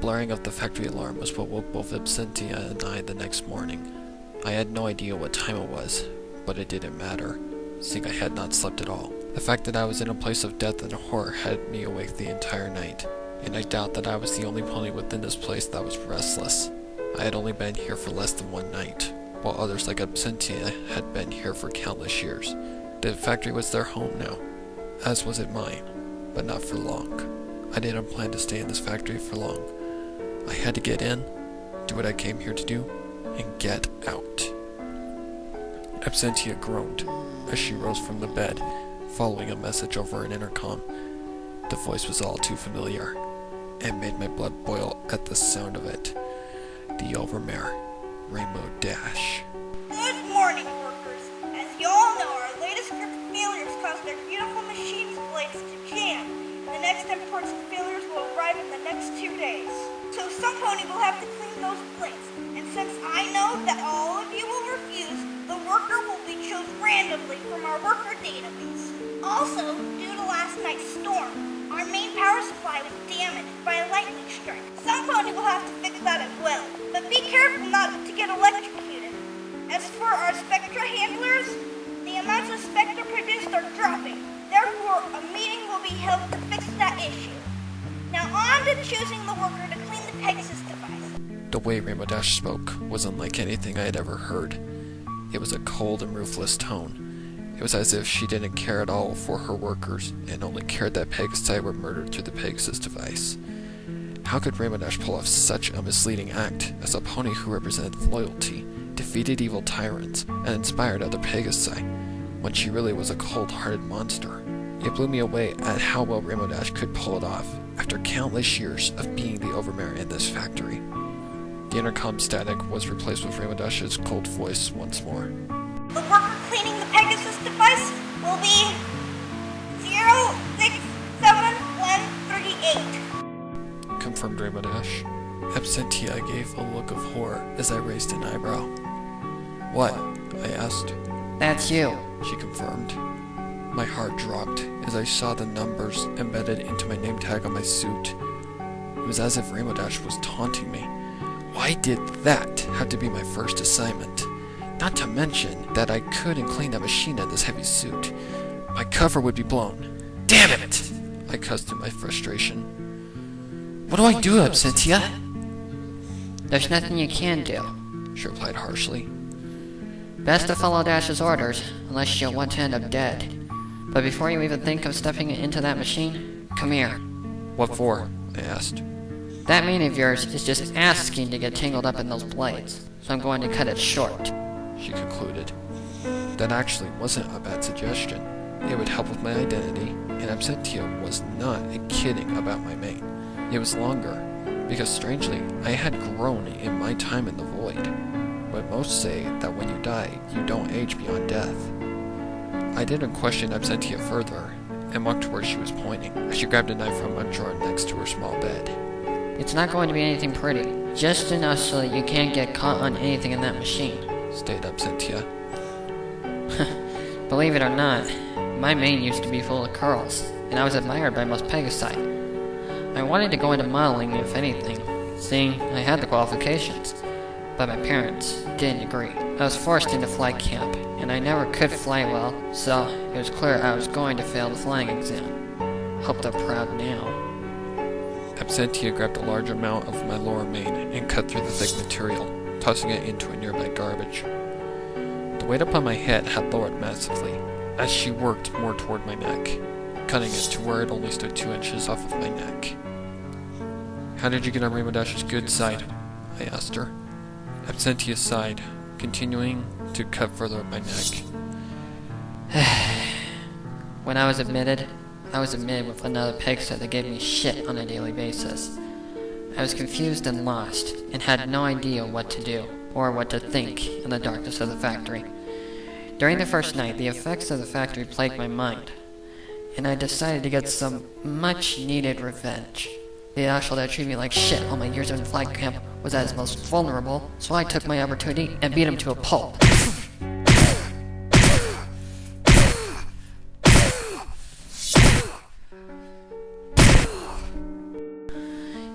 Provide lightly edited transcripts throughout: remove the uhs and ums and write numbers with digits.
blaring of the factory alarm was what woke both Absentia and I the next morning. I had no idea what time it was, but it didn't matter, seeing I had not slept at all. The fact that I was in a place of death and horror had me awake the entire night, and I doubt that I was the only pony within this place that was restless. I had only been here for less than one night, while others like Absentia had been here for countless years. The factory was their home now, as was it mine, but not for long. I didn't plan to stay in this factory for long. I had to get in, do what I came here to do, and get out. Absentia groaned as she rose from the bed, following a message over an intercom. The voice was all too familiar, and made my blood boil at the sound of it. The Overmare, Rainbow Dash. Good morning, workers. As you all know, our latest group of failures caused their beautiful machines' blades to jam. The next imports of failures will arrive in the next 2 days. So some pony will have to clean those blades. And since I know that all of you will refuse, the worker will be chosen randomly from our worker database. Also, due to last night's storm, our main power supply was damaged by a lightning strike. Some pony will have to fix that as well, but be careful not to get electrocuted. As for our Spectra handlers, the amounts of Spectra produced are dropping. Therefore, a meeting will be held to fix that issue. Now on to choosing the worker to clean the Pegasus device. The way Rainbow Dash spoke was unlike anything I had ever heard. It was a cold and ruthless tone. It was as if she didn't care at all for her workers, and only cared that Pegasi were murdered through the Pegasus device. How could Rainbow Dash pull off such a misleading act as a pony who represented loyalty, defeated evil tyrants, and inspired other Pegasi, when she really was a cold-hearted monster? It blew me away at how well Rainbow Dash could pull it off, after countless years of being the Overmare in this factory. The intercom static was replaced with Rainbow Dash's cold voice once more. The worker cleaning the Pegasus device will be 067138. Confirmed Rainbow Dash. Absentia gave a look of horror as I raised an eyebrow. What? I asked. That's you. She confirmed. My heart dropped as I saw the numbers embedded into my name tag on my suit. It was as if Rainbow Dash was taunting me. Why did that have to be my first assignment? Not to mention that I couldn't clean that machine in this heavy suit. My cover would be blown. Damn it! I cussed in my frustration. What do I do, Absentia? There's nothing you can do. She replied harshly. Best to follow Dash's orders, unless you want to end up dead. But before you even think of stepping into that machine, come here. What for? I asked. That mane of yours is just asking to get tangled up in those blades, so I'm going to cut it short. She concluded. That actually wasn't a bad suggestion. It would help with my identity, and Absentia was not kidding about my mane. It was longer, because strangely, I had grown in my time in the void. But most say that when you die, you don't age beyond death. I didn't question Absentia further, and walked to where she was pointing, as she grabbed a knife from a drawer next to her small bed. It's not going to be anything pretty, just enough so that you can't get caught on anything in that machine. Stayed Absentia. Believe it or not, my mane used to be full of curls, and I was admired by most Pegasi. I wanted to go into modeling, if anything, seeing I had the qualifications, but my parents didn't agree. I was forced into flight camp, and I never could fly well, so it was clear I was going to fail the flying exam. Hope they're proud now. Absentia grabbed a large amount of my lower mane and cut through the thick material, tossing it into a nearby garbage. The weight upon my head had lowered massively, as she worked more toward my neck, cutting it to where it only stood 2 inches off of my neck. How did you get on Rainbow Dash's good side? I asked her. Absentia sighed, continuing to cut further up my neck. When I was admitted with another Pegasi that gave me shit on a daily basis. I was confused and lost, and had no idea what to do, or what to think in the darkness of the factory. During the first night, the effects of the factory plagued my mind, and I decided to get some much-needed revenge. The asshole that treated me like shit all my years in flight camp was at his most vulnerable, so I took my opportunity and beat him to a pulp.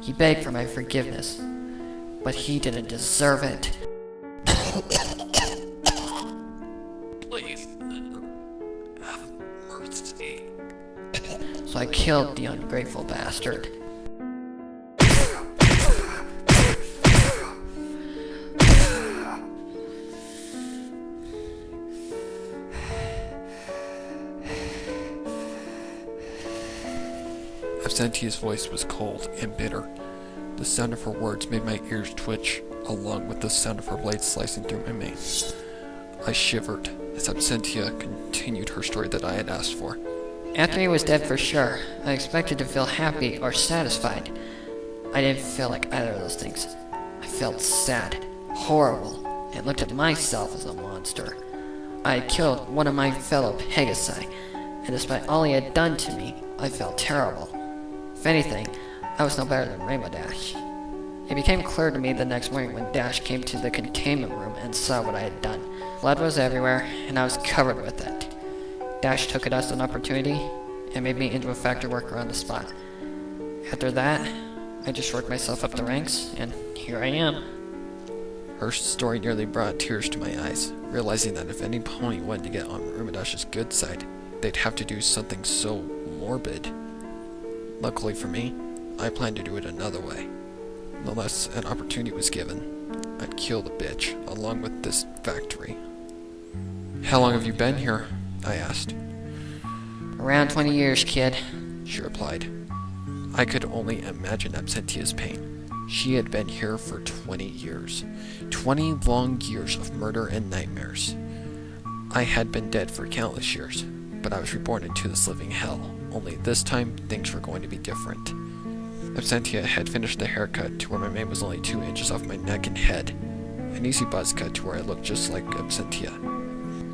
He begged for my forgiveness, but he didn't deserve it. Please, have mercy. So I killed the ungrateful bastard. Absentia's voice was cold and bitter. The sound of her words made my ears twitch, along with the sound of her blade slicing through my mane. I shivered as Absentia continued her story that I had asked for. After he was dead for sure, I expected to feel happy or satisfied. I didn't feel like either of those things. I felt sad, horrible, and looked at myself as a monster. I had killed one of my fellow Pegasi, and despite all he had done to me, I felt terrible. If anything, I was no better than Rainbow Dash. It became clear to me the next morning when Dash came to the containment room and saw what I had done. Blood was everywhere, and I was covered with it. Dash took it as an opportunity and made me into a factory worker on the spot. After that, I just worked myself up the ranks, and here I am. Her story nearly brought tears to my eyes, realizing that if any pony wanted to get on Rainbow Dash's good side, they'd have to do something so morbid. Luckily for me, I planned to do it another way. Unless an opportunity was given, I'd kill the bitch, along with this factory. How long have you been here? I asked. Around 20 years, kid. She replied. I could only imagine Absentia's pain. She had been here for 20 years. 20 long years of murder and nightmares. I had been dead for countless years, but I was reborn into this living hell. Only this time, things were going to be different. Absentia had finished the haircut to where my mane was only 2 inches off my neck and head. An easy buzz cut to where I looked just like Absentia.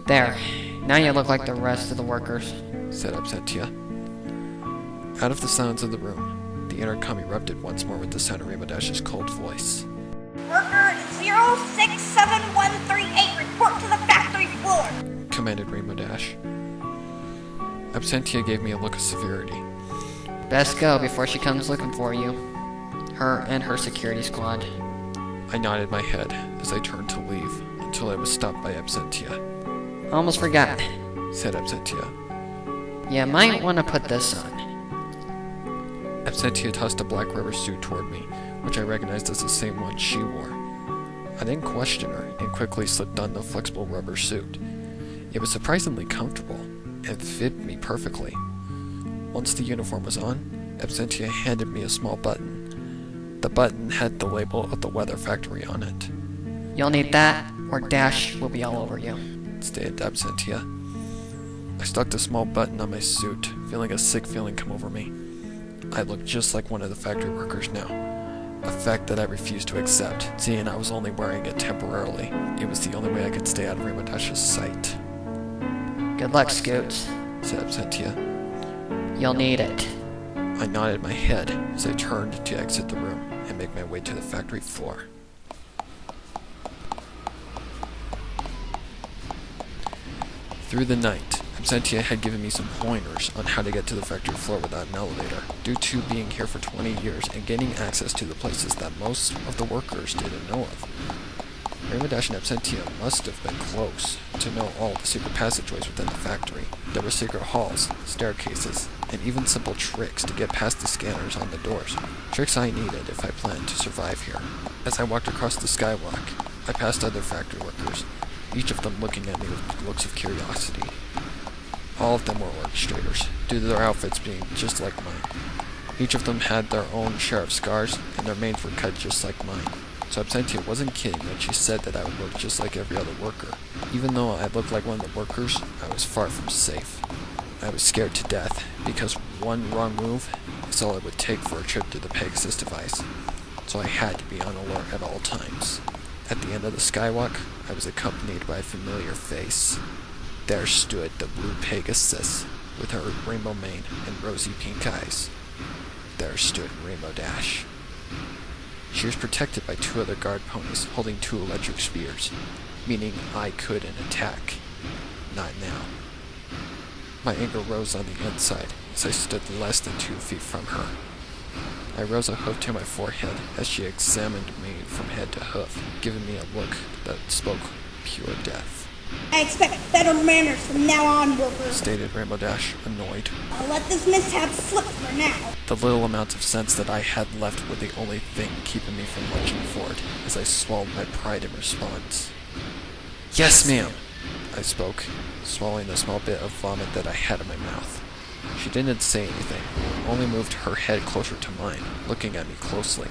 There. Now you look like the rest of the workers, said Absentia. Out of the sounds of the room, the intercom erupted once more with the sound of Rainbow Dash's cold voice. Worker 067138, report to the factory floor, commanded Rainbow Dash. Absentia gave me a look of severity. Best go before she comes looking for you. Her and her security squad. I nodded my head as I turned to leave until I was stopped by Absentia. Almost forgot, said Absentia. You might want to put this on. Absentia tossed a black rubber suit toward me, which I recognized as the same one she wore. I didn't question her and quickly slipped on the flexible rubber suit. It was surprisingly comfortable and fit me perfectly. Once the uniform was on, Absentia handed me a small button. The button had the label of the weather factory on it. You'll need that, or Dash will be all over you, stated Absentia. I stuck the small button on my suit, feeling a sick feeling come over me. I looked just like one of the factory workers now, a fact that I refused to accept, seeing I was only wearing it temporarily. It was the only way I could stay out of Rainbow Dash's sight. Good luck, Scoots, said Absentia. You'll need it. I nodded my head as I turned to exit the room and make my way to the factory floor. Through the night, Absentia had given me some pointers on how to get to the factory floor without an elevator, due to being here for 20 years and gaining access to the places that most of the workers didn't know of. Rainbow Dash and Absentia must have been close to know all the secret passageways within the factory. There were secret halls, staircases, and even simple tricks to get past the scanners on the doors. Tricks I needed if I planned to survive here. As I walked across the skywalk, I passed other factory workers, each of them looking at me with looks of curiosity. All of them were orchestrators, due to their outfits being just like mine. Each of them had their own share of scars, and their manes were cut just like mine. So Absentia wasn't kidding when she said that I would look just like every other worker. Even though I looked like one of the workers, I was far from safe. I was scared to death, because one wrong move is all it would take for a trip to the Pegasus device. So I had to be on alert at all times. At the end of the skywalk, I was accompanied by a familiar face. There stood the blue Pegasus, with her rainbow mane and rosy pink eyes. There stood Rainbow Dash. She was protected by 2 other guard ponies holding 2 electric spears, meaning I couldn't attack. Not now. My anger rose on the inside as I stood less than 2 feet from her. I rose a hoof to my forehead as she examined me from head to hoof, giving me a look that spoke pure death. I expect better manners from now on, worker, stated Rainbow Dash, annoyed. I'll let this mishap slip for now. The little amounts of sense that I had left were the only thing keeping me from lunging forward as I swallowed my pride in response. Yes, ma'am, I spoke, swallowing the small bit of vomit that I had in my mouth. She didn't say anything, only moved her head closer to mine, looking at me closely.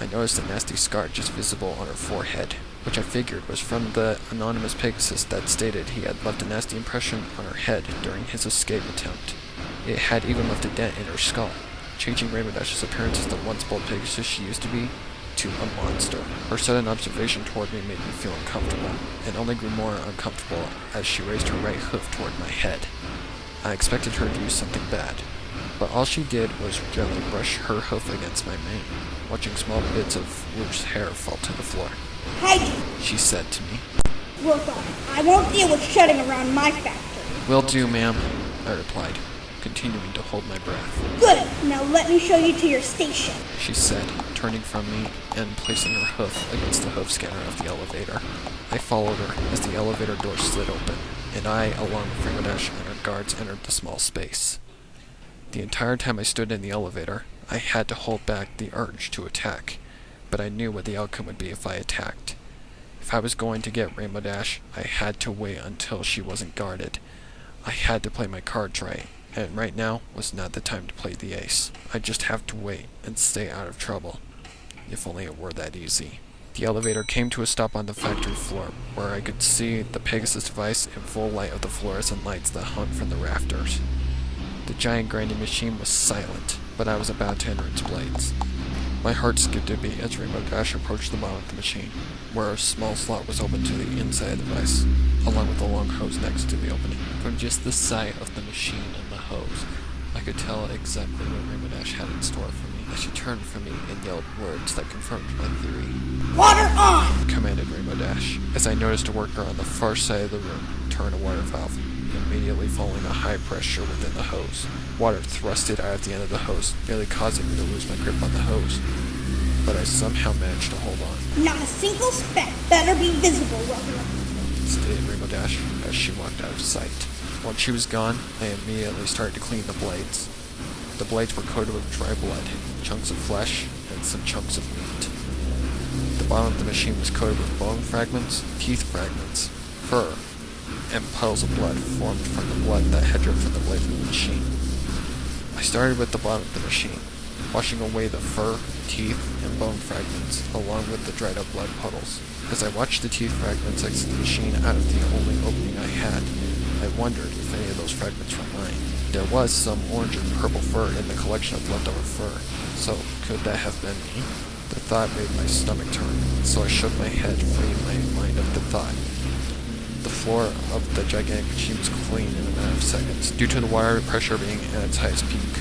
I noticed a nasty scar just visible on her forehead, which I figured was from the anonymous Pegasus that stated he had left a nasty impression on her head during his escape attempt. It had even left a dent in her skull, changing Rainbow Dash's appearance as the once bold Pegasus she used to be to a monster. Her sudden observation toward me made me feel uncomfortable, and only grew more uncomfortable as she raised her right hoof toward my head. I expected her to do something bad, but all she did was gently brush her hoof against my mane, watching small bits of loose hair fall to the floor. Heidi, She said to me. Work on it. I won't deal with shedding around my factory. Will do, ma'am, I replied, continuing to hold my breath. Good. Now let me show you to your station. She said, turning from me and placing her hoof against the hoof scanner of the elevator. I followed her as the elevator door slid open, and I, along with Rainbow Dash and her guards, entered the small space. The entire time I stood in the elevator, I had to hold back the urge to attack, but I knew what the outcome would be if I attacked. If I was going to get Rainbow Dash, I had to wait until she wasn't guarded. I had to play my cards right, and right now was not the time to play the ace. I just have to wait and stay out of trouble. If only it were that easy. The elevator came to a stop on the factory floor, where I could see the Pegasus device in full light of the fluorescent lights that hung from the rafters. The giant grinding machine was silent, but I was about to enter its blades. My heart skipped a beat as Rainbow Dash approached the bottom of the machine, where a small slot was open to the inside of the device, along with a long hose next to the opening. From just the sight of the machine and the hose, I could tell exactly what Rainbow Dash had in store for me. As she turned from me and yelled words that confirmed my theory. Water on! Commanded Rainbow Dash, as I noticed a worker on the far side of the room turn a water valve, immediately following a high pressure within the hose. Water thrusted out of the end of the hose, nearly causing me to lose my grip on the hose. But I somehow managed to hold on. Not a single speck better be visible, worker, stated Rainbow Dash as she walked out of sight. Once she was gone, I immediately started to clean the blades. The blades were coated with dry blood, chunks of flesh, and some chunks of meat. The bottom of the machine was coated with bone fragments, teeth fragments, fur, and puddles of blood formed from the blood that had dripped from the blades of the machine. I started with the bottom of the machine, washing away the fur, teeth, and bone fragments, along with the dried up blood puddles. As I watched the teeth fragments exit the machine out of the only opening I had, I wondered if any of those fragments were mine. There was some orange and purple fur in the collection of leftover fur, so could that have been me? The thought made my stomach turn, so I shook my head, freeing my mind of the thought. The floor of the gigantic machine was clean in a matter of seconds, due to the water pressure being at its highest peak.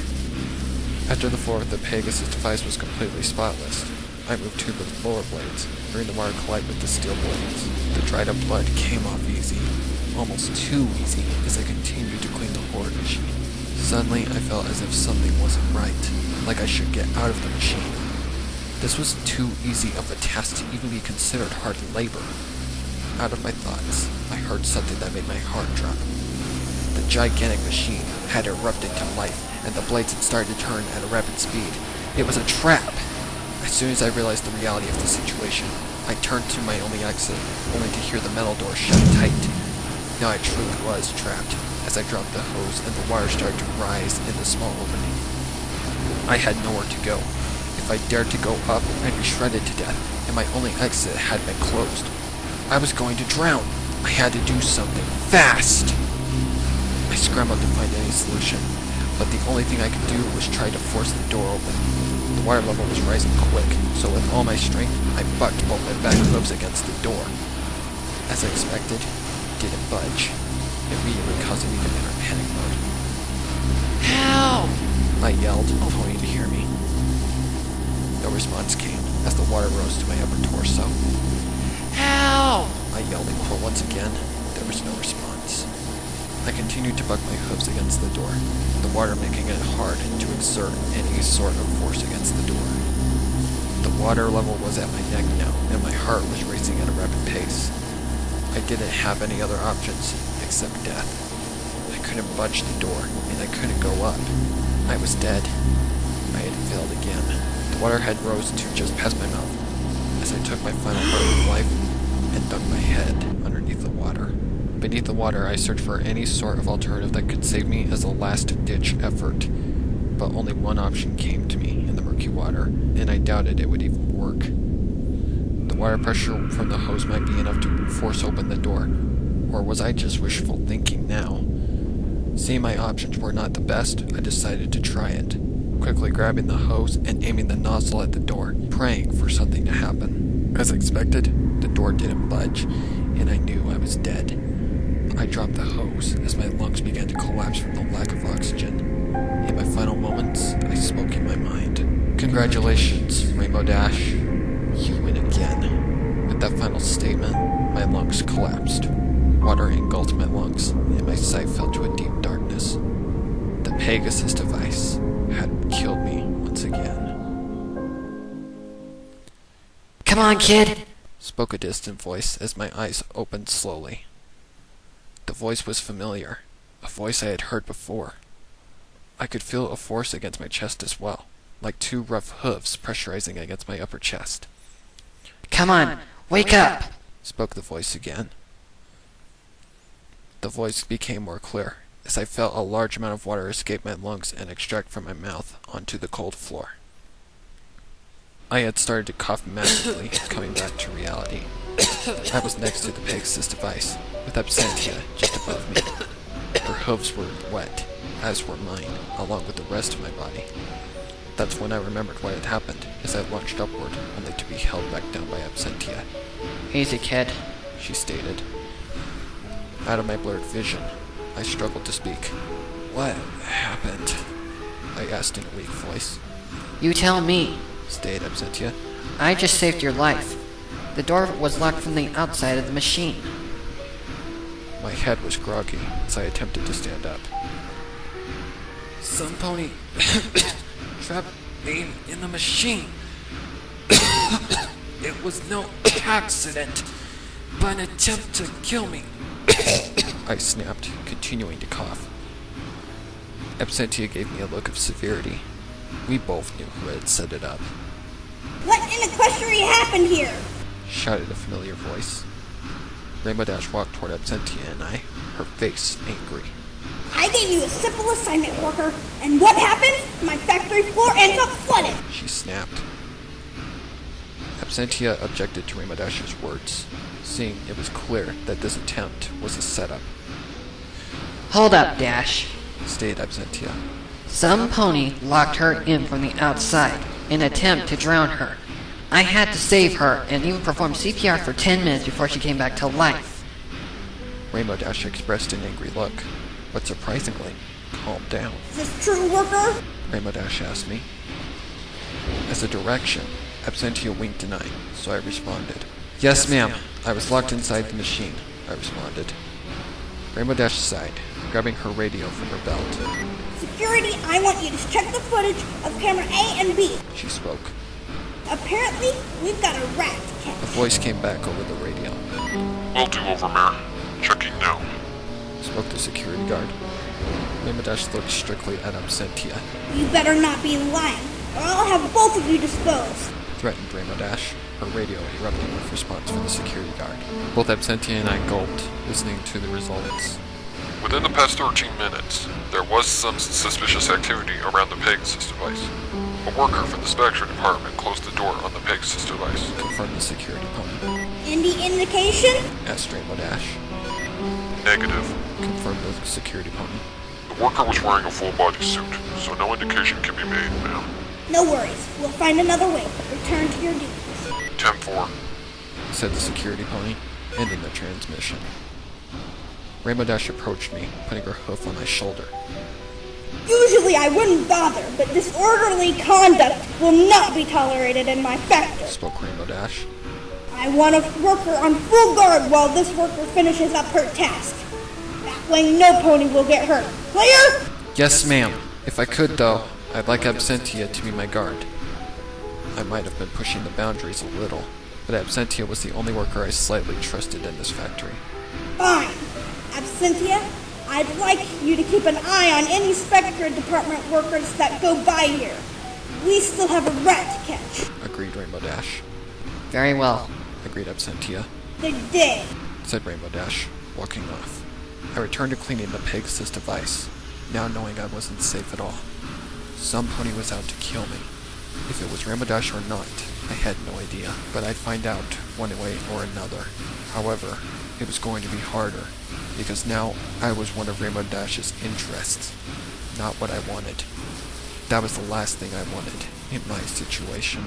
After the floor of the Pegasus device was completely spotless, I moved to the lower blades, hearing the water collide with the steel blades. The dried up blood came off easy, almost too easy, as I continued to clean the horrid machine. Suddenly, I felt as if something wasn't right, like I should get out of the machine. This was too easy of a task to even be considered hard labor. Out of my thoughts, I heard something that made my heart drop. The gigantic machine had erupted to life, and the blades had started to turn at a rapid speed. It was a trap! As soon as I realized the reality of the situation, I turned to my only exit, only to hear the metal door shut tight. Now I truly was trapped, as I dropped the hose and the water started to rise in the small opening. I had nowhere to go. If I dared to go up, I'd be shredded to death, and my only exit had been closed. I was going to drown. I had to do something fast. I scrambled to find any solution, but the only thing I could do was try to force the door open. The water level was rising quick, so with all my strength, I bucked both my back hooves against the door. As I expected, it didn't budge, immediately causing me to enter panic mode. Help! I yelled, hoping to hear me. No response came, as the water rose to my upper torso. Help! I yelled in court once again. There was no response. I I continued to buck my hooves against the door, the water making it hard to exert any sort of force against the door. The water level was at my neck now, and my heart was racing at a rapid pace. I didn't have any other options except death. I couldn't budge the door, and I couldn't go up. I was dead. I had failed again. The water had rose to just past my mouth as I took my final breath of life and dug my head underneath the water. Beneath the water, I searched for any sort of alternative that could save me as a last-ditch effort, but only one option came to me in the murky water, and I doubted it would even work. The water pressure from the hose might be enough to force open the door, or was I just wishful thinking now? Seeing my options were not the best, I decided to try it, quickly grabbing the hose and aiming the nozzle at the door, praying for something to happen. As expected, the door didn't budge, and I knew I was dead. I dropped the hose as my lungs began to collapse from the lack of oxygen. In my final moments, I spoke in my mind. "Congratulations, Rainbow Dash. You win again." With that final statement, my lungs collapsed. Water engulfed my lungs, and my sight fell to a deep darkness. The Pegasus device had killed me once again. Come on, kid! Spoke a distant voice as my eyes opened slowly. The voice was familiar, a voice I had heard before. I could feel a force against my chest as well, like two rough hooves pressurizing against my upper chest. Come on, wake up! Spoke the voice again. The voice became more clear, as I felt a large amount of water escape my lungs and extract from my mouth onto the cold floor. I had started to cough massively, coming back to reality. I was next to the Pegasus device, with Absentia just above me. Her hooves were wet, as were mine, along with the rest of my body. That's when I remembered what had happened, as I lunged upward, only to be held back down by Absentia. Easy, kid. She stated. Out of my blurred vision, I struggled to speak. "What happened?" I asked in a weak voice. You tell me. Stated Absentia. I just saved your life. The door was locked from the outside of the machine. My head was groggy as I attempted to stand up. "Some pony trapped me in the machine. It was no accident, but an attempt to kill me," I snapped, continuing to cough. Absentia gave me a look of severity. We both knew who had set it up. What in equestrian happened here? Shouted a familiar voice. Rainbow Dash walked toward Absentia and I, her face angry. I gave you a simple assignment, worker, and what happened? My factory floor ends up flooded. She snapped. Absentia objected to Rainbow Dash's words, seeing it was clear that this attempt was a setup. Hold up, Dash. Stated Absentia. Some pony locked her in from the outside in an attempt to drown her. I had to save her and even perform CPR for 10 minutes before she came back to life. Rainbow Dash expressed an angry look, but surprisingly, calmed down. Is this true, worker? Rainbow Dash asked me. As a direction, Absentia winked an eye, so I responded. "Yes, ma'am. I was locked inside the machine," I responded. Rainbow Dash sighed, grabbing her radio from her belt. Security, I want you to check the footage of camera A and B. She spoke. Apparently, we've got a rat to catch. A voice came back over the radio. Will do, Overmare. Checking now. Spoke the security guard. Rainbow Dash looked strictly at Absentia. You better not be lying, or I'll have both of you disposed. Threatened Rainbow Dash, her radio erupting with response from the security guard. Both Absentia and I gulped, listening to the results. Within the past 13 minutes, there was some suspicious activity around the Pegasus device. A worker from the Spectre department closed the door on the Pegasus device. Confirmed the security pony. Any indication? Asked Rainbow Dash. Negative. Confirmed the security pony. The worker was wearing a full-body suit, so no indication can be made, ma'am. No worries. We'll find another way. Return to your duties. 10-4. Said the security pony, ending the transmission. Rainbow Dash approached me, putting her hoof on my shoulder. Usually I wouldn't bother, but disorderly conduct will not be tolerated in my factory. Spoke Rainbow Dash. I want a worker on full guard while this worker finishes up her task. That explain no pony will get hurt. Clear? Yes, ma'am. If I could, though, I'd like Absentia to be my guard. I might have been pushing the boundaries a little, but Absentia was the only worker I slightly trusted in this factory. Fine. Absentia, I'd like you to keep an eye on any Spectre Department workers that go by here. We still have a rat to catch. Agreed, Rainbow Dash. Very well. Agreed, Absentia. They're dead. Said Rainbow Dash, walking off. I returned to cleaning the Pegasus device, now knowing I wasn't safe at all. Some pony was out to kill me. If it was Rainbow Dash or not, I had no idea, but I'd find out one way or another. However, it was going to be harder, because now I was one of Rainbow Dash's interests, not what I wanted. That was the last thing I wanted in my situation.